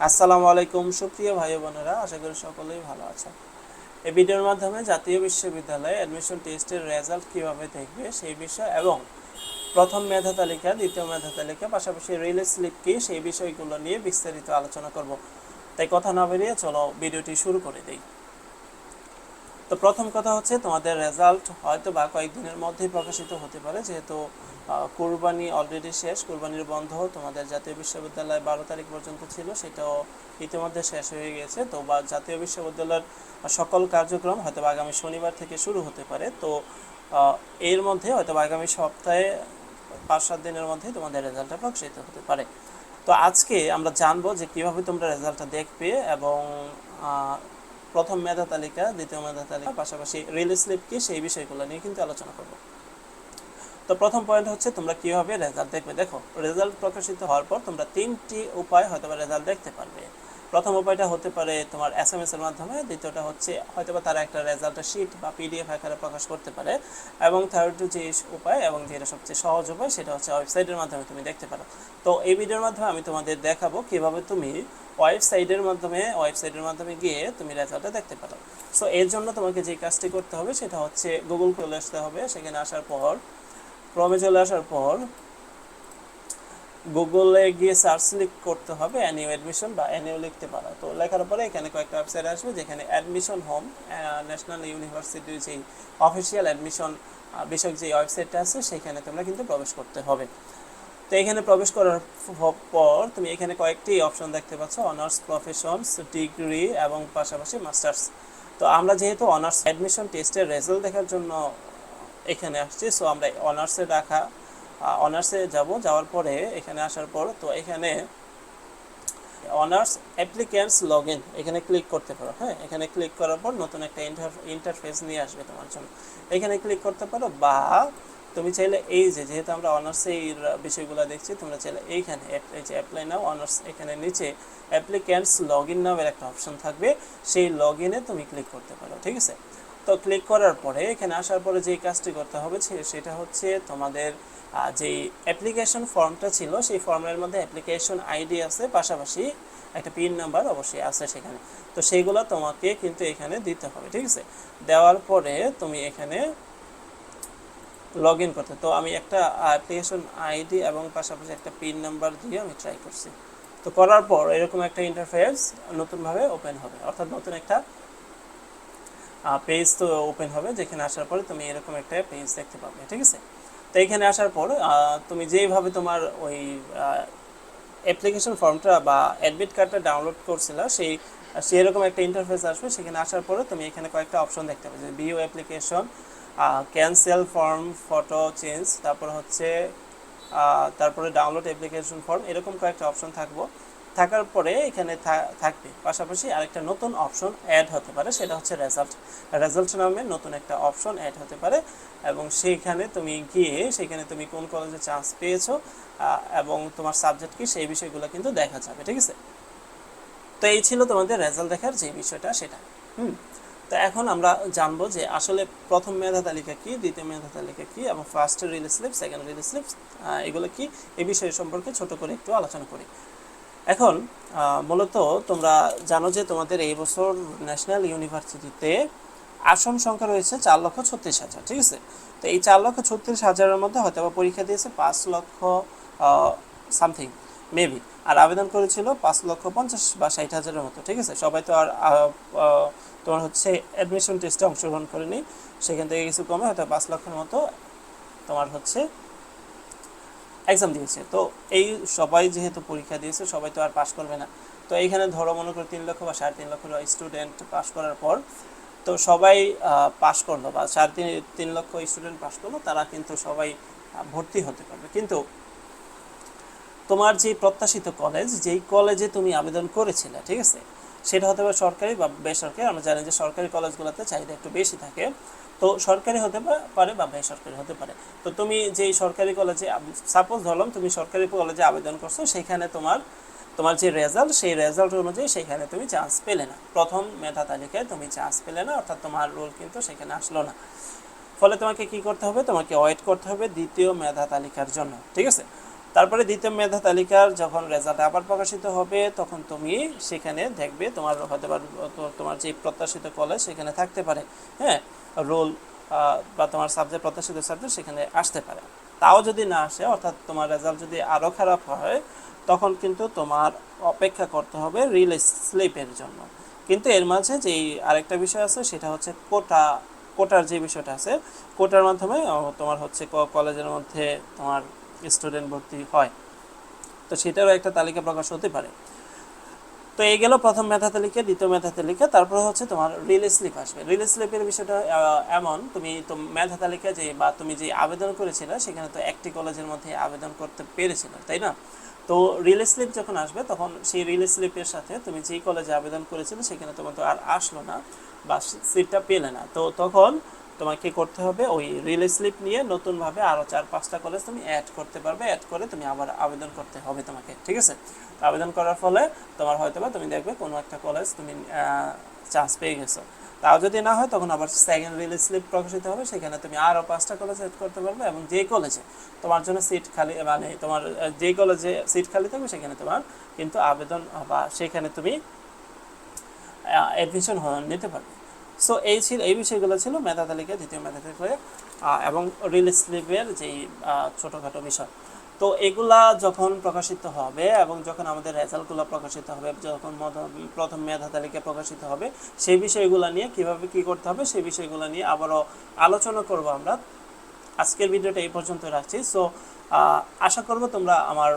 আসসালামু আলাইকুম সুপ্রিয় ভাই বোনেরা, আশা করি সকলেই ভালো আছেন। এই ভিডিওর মাধ্যমে জাতীয় বিশ্ববিদ্যালয়ে অ্যাডমিশন টেস্টের রেজাল্ট কিভাবে দেখবে সেই বিষয় এবং প্রথম মেধা তালিকা, দ্বিতীয় মেধা তালিকা, পাশাপাশি রিলিজ স্লিপ কি সেই বিষয়গুলো নিয়ে বিস্তারিত আলোচনা করব। তাই কথা না বেরিয়ে চলো ভিডিওটি শুরু করে দেই। তো প্রথম কথা হচ্ছে, তোমাদের রেজাল্ট হয়তো বা কয়েকদিনের মধ্যেই প্রকাশিত হতে পারে, যেহেতু কুরবানি অলরেডি শেষ। কুরবানির বন্ধ তোমাদের জাতীয় বিশ্ববিদ্যালয় 12 তারিখ পর্যন্ত ছিল, সেটাও ইতিমধ্যে শেষ হয়ে গেছে। তো বা জাতীয় বিশ্ববিদ্যালয়ের সকল কার্যক্রম হয়তো আগামী শনিবার থেকে শুরু হতে পারে। তো এর মধ্যে হয়তো আগামী সপ্তাহে 5-7 দিনের মধ্যে তোমাদের রেজাল্টটা প্রকাশিত হতে পারে। তো আজকে আমরা জানবো যে কিভাবে তোমরা রেজাল্টটা দেখবে এবং প্রথম মেধা তালিকা, দ্বিতীয় মেধা তালিকা, পাশাপাশি রিলিজ স্লিপ কি সেই বিষয়গুলো নিয়ে কিন্তু আলোচনা করব। তো প্রথম পয়েন্ট হচ্ছে তোমরা কিভাবে রেজাল্ট দেখবে। দেখো, রেজাল্ট প্রকাশিত হওয়ার পর তোমরা 3টি উপায় হয়তো রেজাল্ট দেখতে পারবে। প্রথম উপায়টা হতে পারে তোমার SMS এর মাধ্যমে, দ্বিতীয়টা হচ্ছে হয়তোবা তারা একটা রেজাল্টের শিট বা PDF আকারে প্রকাশ করতে পারে, এবং থার্ড যে উপায় এবং যেটা সবচেয়ে সহজ উপায় সেটা হচ্ছে ওয়েবসাইটের মাধ্যমে তুমি দেখতে পারো। তো এই ভিডিওর মাধ্যমে আমি তোমাদের দেখাবো কিভাবে তুমি ওয়েবসাইটের মাধ্যমে গিয়ে তুমি রেজাল্টটা দেখতে পারো। সো এর জন্য তোমাকে যে কাজটি করতে হবে সেটা হচ্ছে গুগল চলে আসতে হবে। সেখানে আসার পর, ক্রমে চলে আসার পর গুগলে গিয়ে সার্চ করতে হবে অ্যানিউ অ্যাডমিশন বা অ্যানিউ লিখতে পারো। তো লেখার পরে এখানে কয়েকটা ওয়েবসাইট আসবে, যেখানে অ্যাডমিশন হোম, ন্যাশনাল ইউনিভার্সিটির যেই অফিসিয়াল অ্যাডমিশন বিষয়ক যে ওয়েবসাইটটা আছে সেখানে তোমরা কিন্তু প্রবেশ করতে হবে। তো এখানে প্রবেশ করার পর তুমি এখানে কয়েকটি অপশন দেখতে পাচ্ছ, অনার্স, প্রফেশনস, ডিগ্রি এবং পাশাপাশি মাস্টার্স। তো আমরা যেহেতু অনার্স অ্যাডমিশন টেস্টের রেজাল্ট দেখার জন্য এখানে আসছি, সো আমরা অনার্সে যাওয়ার পরে এখানে আসার পর তো এখানে অনার্স অ্যাপ্লিক্যান্টস লগ ইন এখানে ক্লিক করতে পারো। হ্যাঁ, এখানে ক্লিক করার পর নতুন একটা ইন্টারফেস নিয়ে আসবে তোমার জন্য। এখানে ক্লিক করতে পারো, বা তুমি চাইলে এই যেহেতু আমরা অনার্সে এই বিষয়গুলো দেখছি, তোমরা চাইলে এইখানে এই যে অ্যাপ্লাই নাও অনার্স, এখানে নিচে অ্যাপ্লিক্যান্টস লগ ইন নামের একটা অপশন থাকবে, সেই লগ ইনে তুমি ক্লিক করতে পারো। ঠিক আছে, তো ক্লিক করার পরে এখানে আসার পরে যেই কাজটি করতে হবে সেটা হচ্ছে তোমাদের যেই অ্যাপ্লিকেশন ফর্মটা ছিল সেই ফর্মের মধ্যে অ্যাপ্লিকেশন আইডি আছে, পাশাপাশি একটা পিন নাম্বার অবশ্যই আছে সেখানে। তো সেইগুলো তোমাকে কিন্তু এখানে দিতে হবে। ঠিক আছে, দেওয়ার পরে তুমি এখানে লগ ইন করতে, তো আমি একটা অ্যাপ্লিকেশন আইডি এবং পাশাপাশি একটা পিন নাম্বার দিয়ে আমি ট্রাই করছি। তো করার পর এরকম একটা ইন্টারফেস নতুনভাবে ওপেন হবে, অর্থাৎ নতুন একটা পেজ তো ওপেন হবে, যেখানে আসার পরে তুমি এরকম একটা পেজ দেখতে পাবে। ঠিক আছে, তো এইখানে আসার পর তুমি যেইভাবে তোমার ওই অ্যাপ্লিকেশন ফর্মটা বা অ্যাডমিট কার্ডটা ডাউনলোড করছিল সেরকম একটা ইন্টারফেস আসবে। সেখানে আসার পরে তুমি এখানে কয়েকটা অপশন দেখতে পাবে, যে view application, cancel form, photo change, তারপরে ডাউনলোড অ্যাপ্লিকেশন ফর্ম, এরকম কয়েকটা অপশন থাকার পরে এখানে থাকবে পাশাপাশি আরেকটা নতুন অপশন অ্যাড হতে পারে, সেটা হচ্ছে রেজাল্ট নামে নতুন একটা অপশন অ্যাড হতে পারে। এবং সেখানে তুমি গিয়ে সেখানে তুমি কোন কলেজে চান্স পেয়েছো এবং তোমার সাবজেক্ট কি সেই বিষয়গুলো কিন্তু দেখা যাবে। ঠিক আছে, তো এই ছিল তোমাদের রেজাল্ট দেখার যে বিষয়টা সেটা। তো এখন আমরা জানবো যে আসলে প্রথম মেধা তালিকা কি, দ্বিতীয় মেধা তালিকা কি, এবং first release slip, second release slip এগুলো কি, এই বিষয় সম্পর্কে ছোট করে একটু আলোচনা করি। এখন মূলত তোমরা জানো যে তোমাদের এই বছর ন্যাশনাল ইউনিভার্সিটিতে আসন সংখ্যা রয়েছে 4,36,000। ঠিক আছে, তো এই 4,36,000-এর মধ্যে হয়তো পরীক্ষা দিয়েছে 5,00,000 সামথিং মেবি, আর আবেদন করেছিল 5,50,000 বা 60,000-এর মতো। ঠিক আছে, সবাই তো আর তোমার হচ্ছে অ্যাডমিশন টেস্টে অংশগ্রহণ করেনি, সেখান থেকে কিছু কমে হয়তো 5,00,000-এর মতো তোমার হচ্ছে এক্সাম দিয়েছে। তো এই সবাই যেহেতু পরীক্ষা দিয়েছে, সবাই তো আর পাস করবে না। তো এইখানে ধরো মনে করো 3,00,000 বা 3,50,000 স্টুডেন্ট পাস করার পর তো সবাই পাস করলো, বা 3,50,000 স্টুডেন্ট পাস করলো, তারা কিন্তু সবাই ভর্তি হতে পারবে। কিন্তু তোমার যে প্রত্যাশিত কলেজ, যেই কলেজে তুমি আবেদন করেছিলে, ঠিক আছে, সেটা হতে পারে সরকারি বা বেসরকারি। আমরা জানি যে সরকারি কলেজগুলোতে চাহিদা একটু বেশি থাকে, তো সরকারি হতে পারে বা বেসরকারি হতে পারে। তো তুমি যেই সরকারি কলেজে, সাপোজ ধরলাম তুমি সরকারি কলেজে আবেদন করছো, সেখানে তোমার যে রেজাল্ট, সেই রেজাল্ট অনুযায়ী সেখানে তুমি চান্স পেলে না, প্রথম মেধা তালিকায় তুমি চান্স পেলে না, অর্থাৎ তোমার রোল কিন্তু সেখানে আসলো না। ফলে তোমাকে কি করতে হবে, তোমাকে ওয়েট করতে হবে দ্বিতীয় মেধা তালিকার জন্য। ঠিক আছে, তারপরে দ্বিতীয় মেধা তালিকার যখন রেজাল্ট আবার প্রকাশিত হবে তখন তুমি সেখানে দেখবে তোমার হতে পারে তোমার যে প্রত্যাশিত কলেজ সেখানে থাকতে পারে, হ্যাঁ, রোল বা তোমার সাবজেক্ট প্রত্যাশিত সাবজেক্ট সেখানে আসতে পারে। তাও যদি না আসে, অর্থাৎ তোমার রেজাল্ট যদি আরও খারাপ হয়, তখন কিন্তু তোমার অপেক্ষা করতে হবে রিলিজ স্লিপের জন্য। কিন্তু এর মাঝে যেই আরেকটা বিষয় আছে সেটা হচ্ছে কোটার যে বিষয়টা আছে, কোটার মাধ্যমে তোমার হচ্ছে কলেজের মধ্যে তোমার স্টুডেন্ট ভর্তি হয়, তো সেটারও একটা তালিকা প্রকাশ হতে পারে। তো এই গেল প্রথম মেধা তালিকা, দ্বিতীয় মেধা তালিকা। তারপরে হচ্ছে তোমার রিলিজ স্লিপ আসবে। রিলিজ স্লিপের বিষয়টা এমন, তুমি তো মেধা তালিকা যে বা তুমি যে আবেদন করেছিলে সেখানে তো একটি কলেজের মধ্যে আবেদন করতে পেরেছিলে, তাই না? তো রিলিজ স্লিপ যখন আসবে তখন সেই রিলিজ স্লিপের সাথে তুমি যেই কলেজে আবেদন করেছিলে সেখানে তোমার তো আর আসলো না বা সিটটা পেলে না, তো তখন তোমাকে করতে হবে ওই রিলিজ স্লিপ নিয়ে নতুনভাবে আরও 4-5টা কলেজ তুমি অ্যাড করতে পারবে, অ্যাড করে তুমি আবার আবেদন করতে হবে তোমাকে, ঠিক আছে? আবেদন করার ফলে তোমার হয়তো বা তুমি দেখবে কোনো একটা কলেজ তুমি চান্স পেয়ে গেছো। তাও যদি না হয় তখন আবার সেকেন্ড রিলিজ স্লিপ প্রকাশিত হবে, সেখানে তুমি আরও 5টা কলেজ অ্যাড করতে পারবে এবং যে কলেজে তোমার জন্য সিট খালি, মানে তোমার যে কলেজে সিট খালি থাকবে সেখানে তোমার কিন্তু আবেদন বা সেখানে তুমি অ্যাডমিশন নিতে পারবে। সো এই বিষয়গুলো ছিল মেধা তালিকা, দ্বিতীয় মেধা তালিকা এবং রিলিজ স্লিপের যেই ছোটোখাটো বিষয়। তো এগুলা যখন প্রকাশিত হবে এবং যখন আমাদের রেজাল্টগুলো প্রকাশিত হবে, যখন প্রথম মেধা তালিকা প্রকাশিত হবে, সেই বিষয়গুলো নিয়ে কীভাবে কী করতে হবে সেই বিষয়গুলো নিয়ে আবারও আলোচনা করব আমরা। আজকের ভিডিওটা এই পর্যন্ত রাখছি। সো আশা করব তোমরা আমার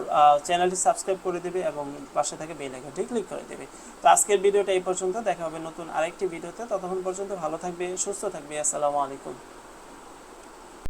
চ্যানেলটি সাবস্ক্রাইব করে দেবে এবং পাশে থেকে বেল আইকনটি ক্লিক করে দেবে। তো আজকের ভিডিওটা এই পর্যন্ত, দেখা হবে নতুন আরেকটি ভিডিওতে। ততক্ষণ পর্যন্ত ভালো থাকবে, সুস্থ থাকবে। আসসালামু আলাইকুম।